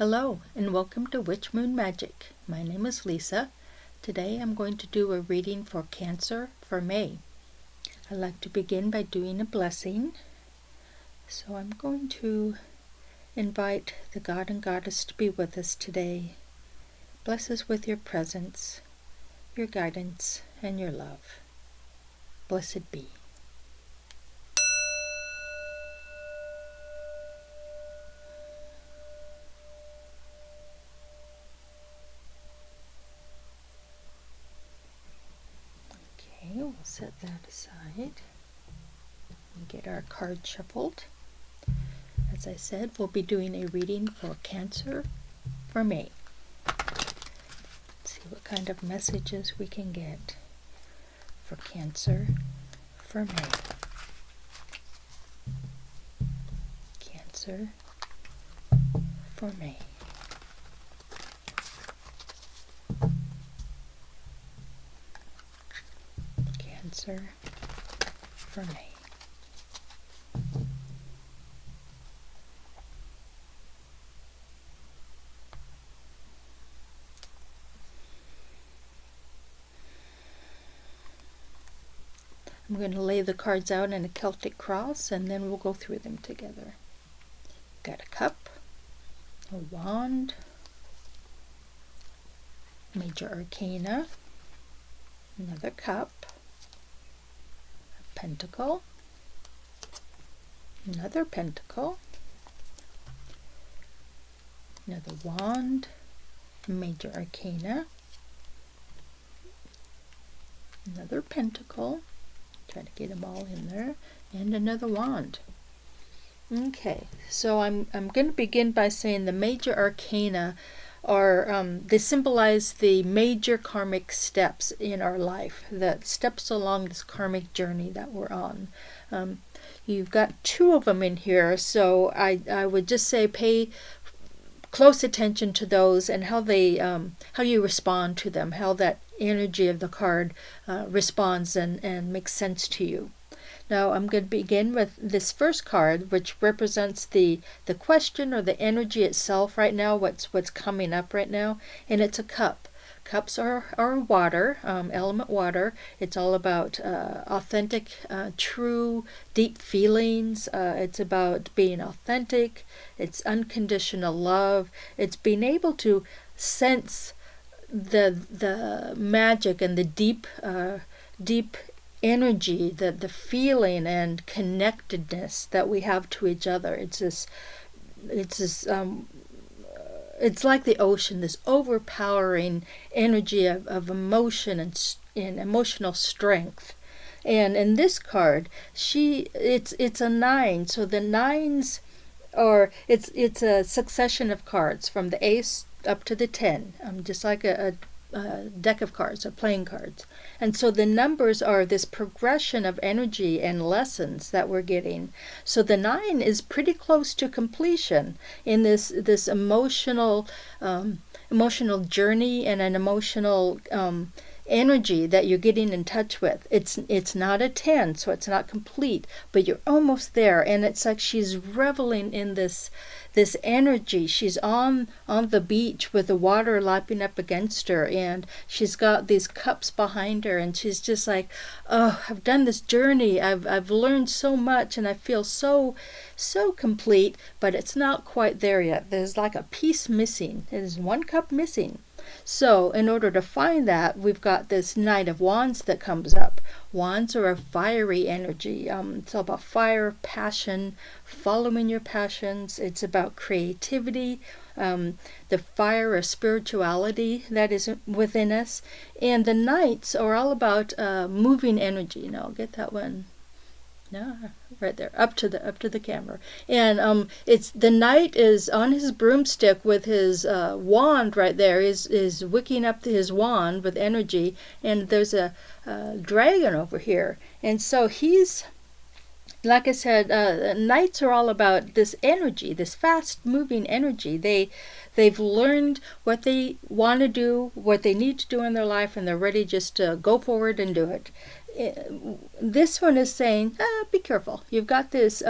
Hello and welcome to Witch Moon Magic. My name is Lisa. Today I'm going to do a reading for Cancer for May. I'd like to begin by doing a blessing. So I'm going to invite the God and Goddess to be with us today. Bless us with your presence, your guidance, and your love. Blessed be. Okay, we'll set that aside and get our card shuffled. As I said, we'll be doing a reading for Cancer for May. Let's see what kind of messages we can get for Cancer for May. Cancer for May. Cancer for May. I'm going to lay the cards out in a Celtic cross and then we'll go through them together. Got a cup, a wand, major arcana, another cup, a pentacle, another pentacle, another wand, major arcana, another pentacle, try to get them all in there, and another wand. Okay, so I'm going to begin by saying the major arcana are they symbolize the major karmic steps in our life, that steps along this karmic journey that we're on. You've got two of them in here, so I would just say pay close attention to those and how they how you respond to them, how that energy of the card responds and makes sense to you. Now I'm going to begin with this first card, which represents the question or the energy itself right now, what's coming up right now, and it's a cup. Cups are water, element water. It's all about authentic, true, deep feelings. It's about being authentic. It's unconditional love. It's being able to sense the magic and the deep energy, the feeling and connectedness that we have to each other. It's like the ocean, this overpowering energy of emotion and emotional strength. And in this card, it's a 9. So the 9s are it's a succession of cards from the ace up to the 10, just like a deck of cards or playing cards. And so the numbers are this progression of energy and lessons that we're getting. So the 9 is pretty close to completion in this emotional journey and an emotional energy that you're getting in touch with. It's not a 10, so it's not complete, but you're almost there, and it's like she's reveling in this energy. She's on the beach with the water lapping up against her, and she's got these cups behind her, and she's just like, oh, I've done this journey, I've learned so much, and I feel so complete, but it's not quite there yet. There's like a piece missing. There's one cup missing. So in order to find that, we've got this Knight of Wands that comes up. Wands are a fiery energy. It's all about fire, passion, following your passions. It's about creativity, the fire of spirituality that is within us. And the Knights are all about moving energy. Now, I'll get that one. No, right there, up to the camera. And it's the knight is on his broomstick with his wand right there, is wicking up his wand with energy, and there's a dragon over here. And so he's, like I said, knights are all about this energy, this fast-moving energy. They've learned what they want to do, what they need to do in their life, and they're ready just to go forward and do it. this one is saying, be careful. You've got this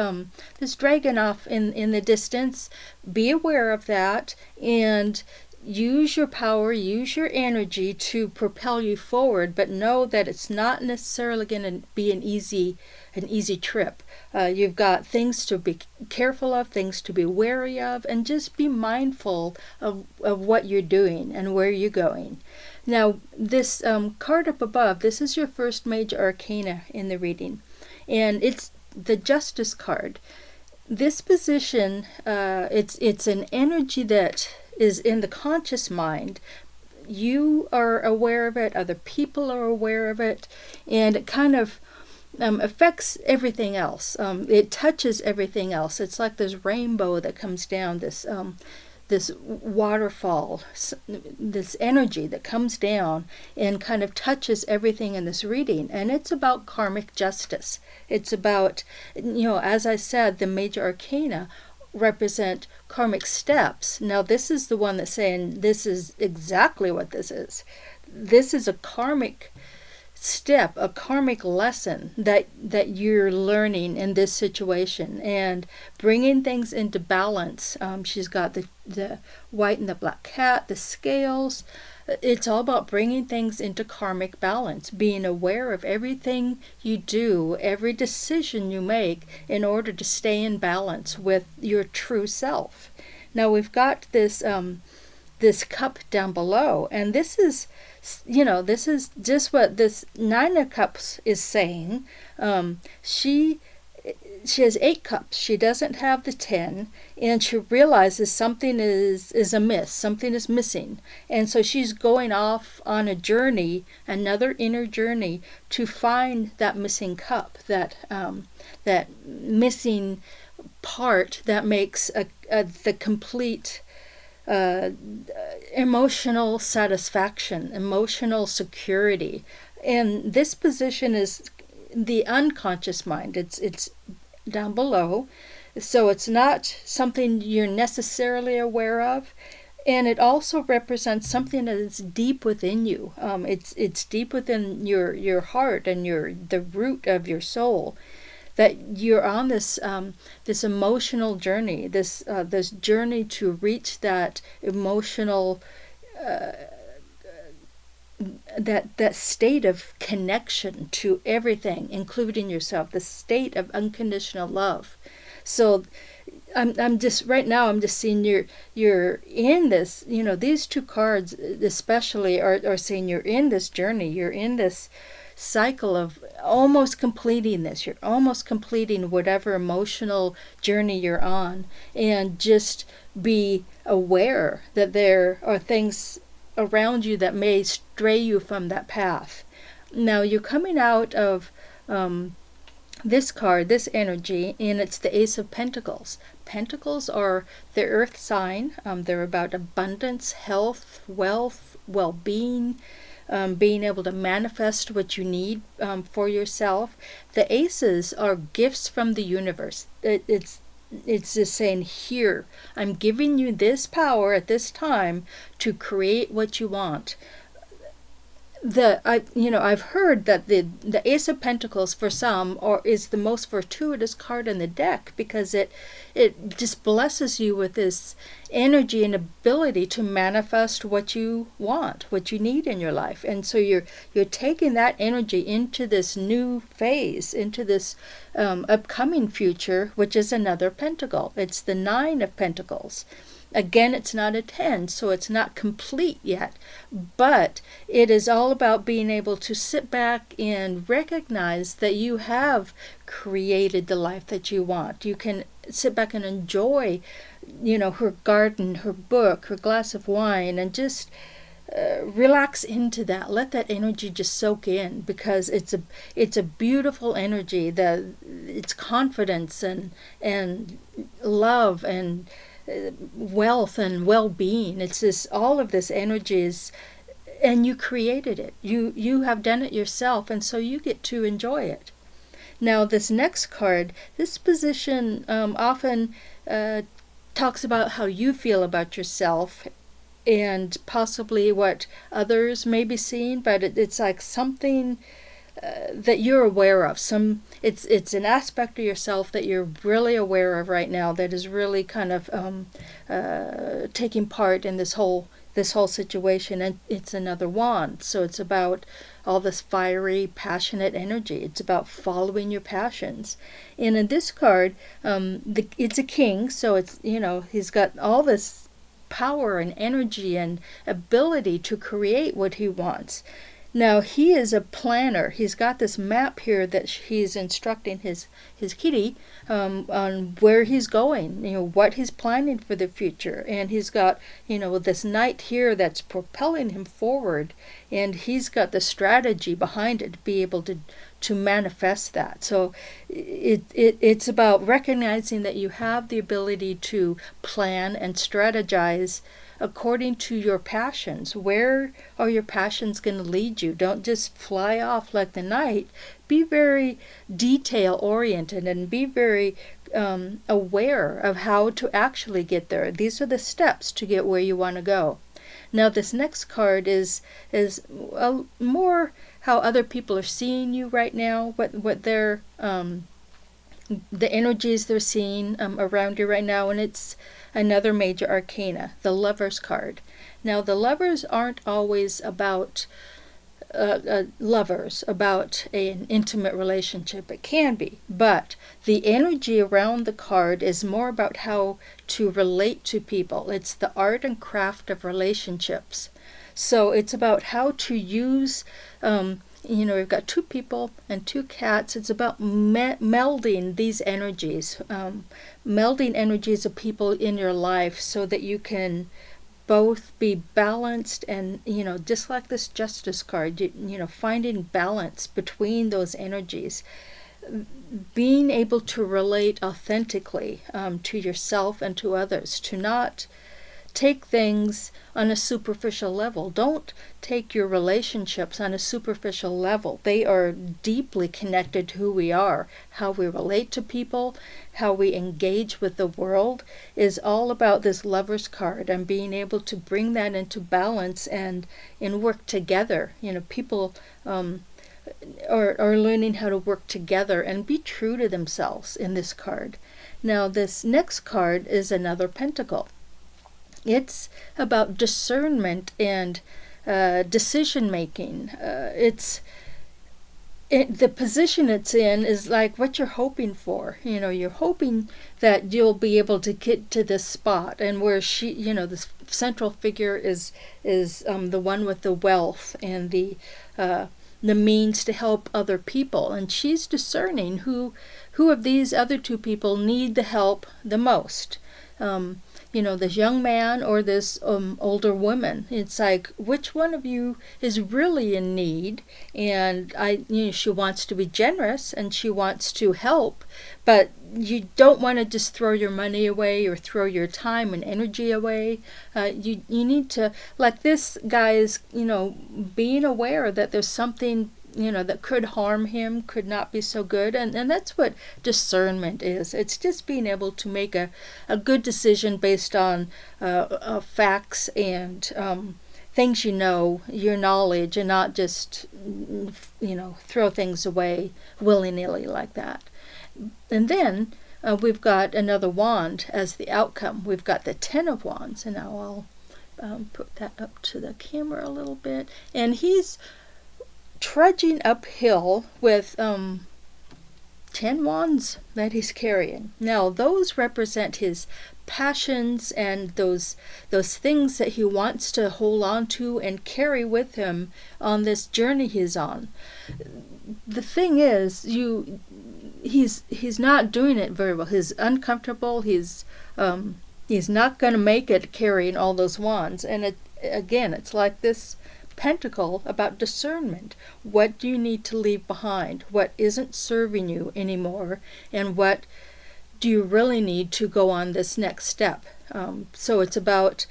dragon off in the distance. Be aware of that and use your power, use your energy to propel you forward, but know that it's not necessarily going to be an easy trip. You've got things to be careful of, things to be wary of, and just be mindful of what you're doing and where you're going. Now, this card up above, this is your first major arcana in the reading, and it's the Justice card. This position, it's an energy that is in the conscious mind. You are aware of it, other people are aware of it, and it kind of affects everything else. It touches everything else. It's like this rainbow that comes down, this waterfall, this energy that comes down and kind of touches everything in this reading. And it's about karmic justice. It's about, as I said, the major arcana represent karmic steps. Now this is the one that's saying this is exactly what this is. This is a karmic step, a karmic lesson that you're learning in this situation and bringing things into balance. She's got the white and the black cat, the scales. It's all about bringing things into karmic balance, being aware of everything you do, every decision you make in order to stay in balance with your true self. Now we've got this cup down below, and this is just what this Nine of Cups is saying. She has 8 cups. She doesn't have the 10, and she realizes something is amiss, something is missing, and so she's going off on a journey, another inner journey, to find that missing cup, that missing part that makes the complete emotional satisfaction, emotional security. And this position is the unconscious mind. It's down below, so it's not something you're necessarily aware of, and it also represents something that is deep within you. It's deep within your heart and the root of your soul, that you're on this emotional journey, this journey to reach that emotional that state of connection to everything, including yourself, the state of unconditional love. So I'm just right now I'm just seeing you're in this, these 2 cards especially are saying you're in this journey, you're in this cycle of almost completing this. You're almost completing whatever emotional journey you're on, and just be aware that there are things around you that may stray you from that path. Now you're coming out of this card, this energy, and it's the Ace of Pentacles. Pentacles are the earth sign. They're about abundance, health, wealth, well-being, being able to manifest what you need for yourself. The aces are gifts from the universe. It's just saying, here, I'm giving you this power at this time to create what you want. I've heard that the Ace of Pentacles for some is the most fortuitous card in the deck, because it just blesses you with this energy and ability to manifest what you want, what you need in your life. And so you're taking that energy into this new phase, into this upcoming future, which is another pentacle. It's the 9 of Pentacles. Again, it's not a 10, so it's not complete yet, but it is all about being able to sit back and recognize that you have created the life that you want. You can sit back and enjoy, her garden, her book, her glass of wine, and just relax into that. Let that energy just soak in, because it's a beautiful energy. It's confidence and love and wealth and well-being. It's this, all of this energy is, and you created it. You have done it yourself, and so you get to enjoy it. Now this next card, this position often talks about how you feel about yourself and possibly what others may be seeing, but it's like something that you're aware of. It's an aspect of yourself that you're really aware of right now that is really kind of taking part in this whole situation. And it's another wand, so it's about all this fiery, passionate energy. It's about following your passions. And in this card, it's a king, so it's, he's got all this power and energy and ability to create what he wants. Now, he is a planner. He's got this map here that he's instructing his kitty on where he's going, what he's planning for the future. And he's got, this knight here that's propelling him forward. And he's got the strategy behind it to be able to manifest that. So it's about recognizing that you have the ability to plan and strategize according to your passions. Where are your passions going to lead you? Don't just fly off like the knight. Be very detail oriented and be very aware of how to actually get there. These are the steps to get where you want to go. Now, this next card is more how other people are seeing you right now, what they're the energies they're seeing around you right now, and it's another major arcana, the Lovers card. Now, the lovers aren't always about lovers, about an intimate relationship. It can be, but the energy around the card is more about how to relate to people. It's the art and craft of relationships. So it's about how to use we've got two people and two cats. It's about melding these energies, melding energies of people in your life so that you can both be balanced and, just like this Justice card, finding balance between those energies. Being able to relate authentically to yourself and to others, to not take things on a superficial level. Don't take your relationships on a superficial level. They are deeply connected to who we are. How we relate to people, how we engage with the world is all about this Lovers card and being able to bring that into balance and work together. People are learning how to work together and be true to themselves in this card. Now, this next card is another pentacle. It's about discernment and decision making. The position it's in is like what you're hoping for. You're hoping that you'll be able to get to this spot, and where this central figure is the one with the wealth and the means to help other people, and she's discerning who of these other two people need the help the most. This young man or this older woman. It's like, which one of you is really in need? And she wants to be generous and she wants to help, but you don't want to just throw your money away or throw your time and energy away. You need to, like this guy is, being aware that there's something that could harm him, could not be so good. And that's what discernment is. It's just being able to make a good decision based on facts and things your knowledge, and not just, throw things away willy-nilly like that. And then we've got another wand as the outcome. We've got the Ten of Wands, and now I'll put that up to the camera a little bit. And he's trudging uphill with 10 wands that he's carrying. Now, those represent his passions and those things that he wants to hold on to and carry with him on this journey he's on. The thing is, he's not doing it very well. He's uncomfortable. He's not going to make it carrying all those wands. And it's like this pentacle about discernment. What do you need to leave behind? What isn't serving you anymore? And what do you really need to go on this next step? So it's about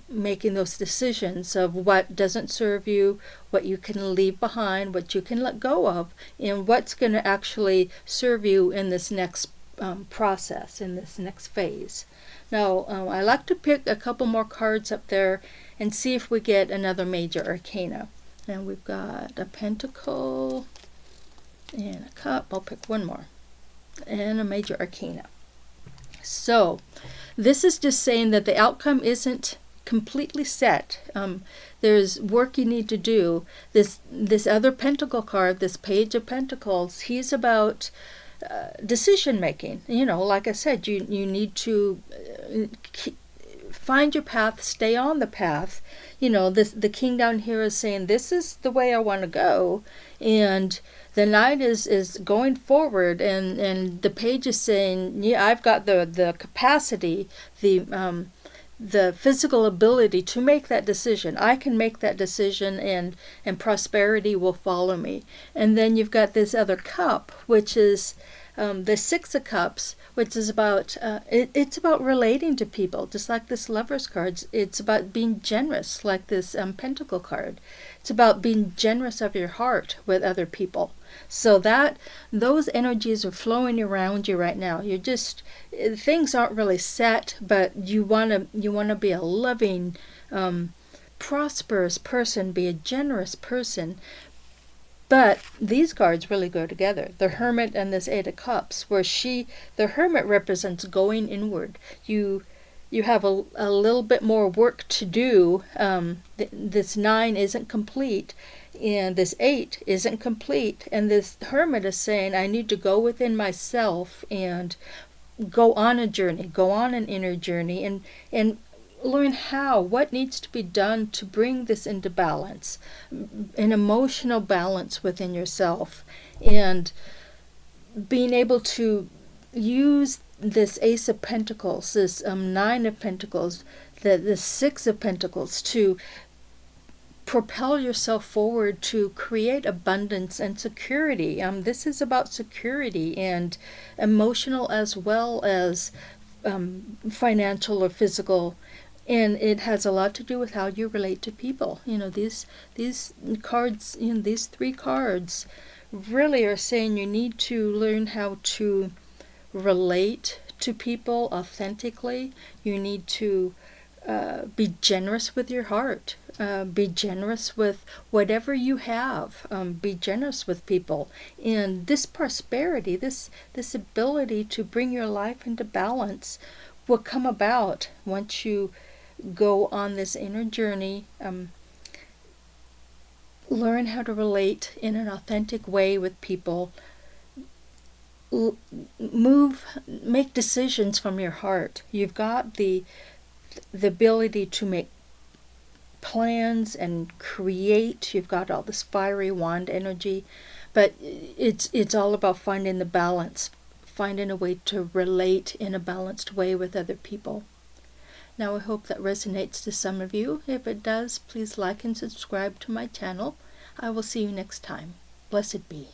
making those decisions of what doesn't serve you, what you can leave behind, what you can let go of, and what's going to actually serve you in this next process, in this next phase. Now, I like to pick a couple more cards up there and see if we get another major arcana. And we've got a pentacle and a cup. I'll pick one more. And a major arcana. So this is just saying that the outcome isn't completely set. There's work you need to do. This other pentacle card, this page of pentacles, he's about decision making. You know, like I said, you need to find your path, stay on the path. You know, the king down here is saying, this is the way I want to go. And the knight is going forward, and the page is saying, yeah, I've got the capacity, the physical ability to make that decision. I can make that decision, and prosperity will follow me. And then you've got this other cup, which is the Six of Cups, which is about it's about relating to people, just like this Lover's card. It's about being generous, like this Pentacle card. It's about being generous of your heart with other people. So that those energies are flowing around you right now. You're just, things aren't really set, but you wanna be a loving, prosperous person, be a generous person. But these cards really go together. The Hermit and this Eight of Cups, where the Hermit represents going inward. You have a little bit more work to do. This 9 isn't complete, and this 8 isn't complete. And this Hermit is saying, I need to go within myself and go on a journey, go on an inner journey, and learn what needs to be done to bring this into balance, an emotional balance within yourself, and being able to use this Ace of Pentacles, this 9 of Pentacles, the 6 of Pentacles, to propel yourself forward to create abundance and security. This is about security, and emotional as well as financial or physical. And it has a lot to do with how you relate to people. You know, these cards, these 3 cards really are saying you need to learn how to relate to people authentically. You need to be generous with your heart. Be generous with whatever you have. Be generous with people. And this prosperity, this ability to bring your life into balance will come about once you go on this inner journey. Learn how to relate in an authentic way with people. Make decisions from your heart. You've got the ability to make plans and create. You've got all this fiery wand energy, but it's all about finding the balance, finding a way to relate in a balanced way with other people. Now I hope that resonates to some of you. If it does, please like and subscribe to my channel. I will see you next time. Blessed be.